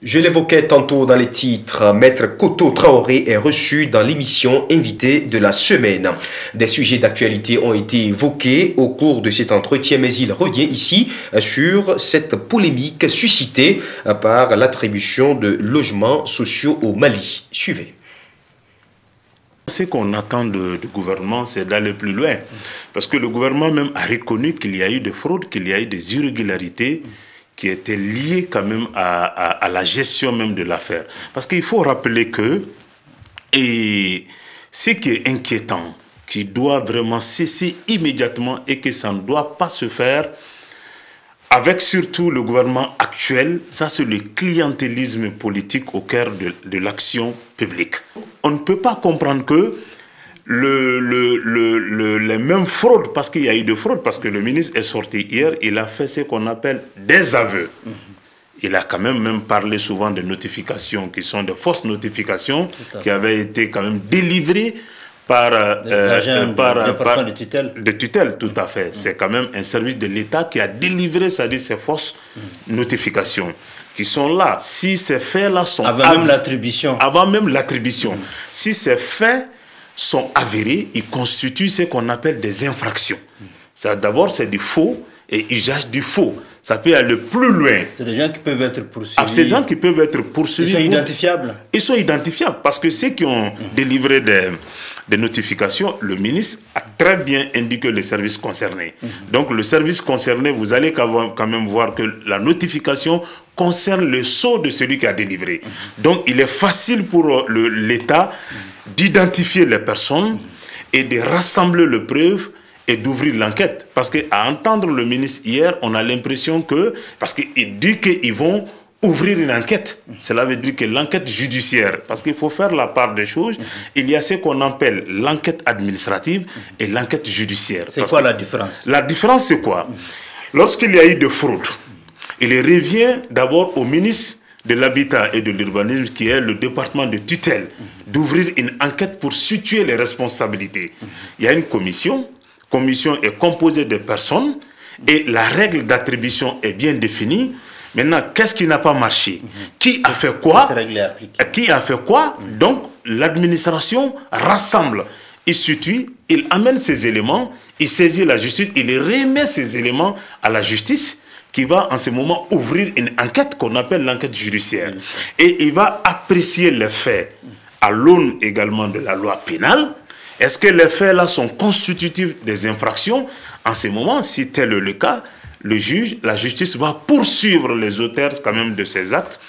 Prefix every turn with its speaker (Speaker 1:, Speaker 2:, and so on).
Speaker 1: Je l'évoquais tantôt dans les titres, Maître Koto Traoré est reçu dans l'émission Invité de la semaine. Des sujets d'actualité ont été évoqués au cours de cet entretien, mais il revient ici sur cette polémique suscitée par l'attribution de logements sociaux au Mali. Suivez.
Speaker 2: Ce qu'on attend du gouvernement, c'est d'aller plus loin. Parce que le gouvernement même a reconnu qu'il y a eu des fraudes, qu'il y a eu des irrégularités qui étaient liées quand même à la gestion même de l'affaire. Parce qu'il faut rappeler que ce qui est inquiétant, qui doit vraiment cesser immédiatement et que ça ne doit pas se faire avec surtout le gouvernement actuel, ça c'est le clientélisme politique au cœur de l'action publique. On ne peut pas comprendre que les mêmes fraudes, parce qu'il y a eu de fraudes, parce que le ministre est sorti hier, il a fait ce qu'on appelle des aveux. Il a quand même parlé souvent de notifications qui sont de fausses notifications qui avaient été quand même délivrées par
Speaker 3: de tutelle.
Speaker 2: De tutelle, tout à fait. C'est quand même un service de l'État qui a délivré, c'est-à-dire ces fausses notifications qui sont là. Si ces faits-là sont
Speaker 3: avant même l'attribution.
Speaker 2: Avant même l'attribution. Si ces faits sont avérés, ils constituent ce qu'on appelle des infractions. D'abord, c'est du faux et usage du faux. Ça peut aller plus loin.
Speaker 3: C'est des gens qui peuvent être poursuivis.
Speaker 2: Ces gens qui peuvent être poursuivis.
Speaker 3: Ils sont identifiables.
Speaker 2: Ils sont identifiables parce que ceux qui ont délivré des notifications, le ministre a très bien indiqué les services concernés. Donc le service concerné, vous allez quand même voir que la notification concerne le sceau de celui qui a délivré. Donc il est facile pour l'État d'identifier les personnes et de rassembler les preuves et d'ouvrir l'enquête. Parce qu'à entendre le ministre hier, on a l'impression que, parce qu'il dit qu'ils vont ouvrir une enquête. Cela veut dire que l'enquête judiciaire, parce qu'il faut faire la part des choses, il y a ce qu'on appelle l'enquête administrative et l'enquête judiciaire.
Speaker 3: C'est quoi la différence?
Speaker 2: La différence, c'est quoi? Lorsqu'il y a eu de fraude, il revient d'abord au ministre de l'Habitat et de l'Urbanisme, qui est le département de tutelle, d'ouvrir une enquête pour situer les responsabilités. Il y a une commission est composée de personnes et la règle d'attribution est bien définie. Maintenant, qu'est-ce qui n'a pas marché? Qui a fait quoi? Qui a fait quoi? Donc, l'administration rassemble, il situe, il amène ces éléments, il saisit la justice, il remet ces éléments à la justice qui va en ce moment ouvrir une enquête qu'on appelle l'enquête judiciaire. Et il va apprécier les faits à l'aune également de la loi pénale. Est-ce que les faits-là sont constitutifs des infractions? En ce moment, si tel est le cas, le juge, la justice va poursuivre les auteurs quand même de ces actes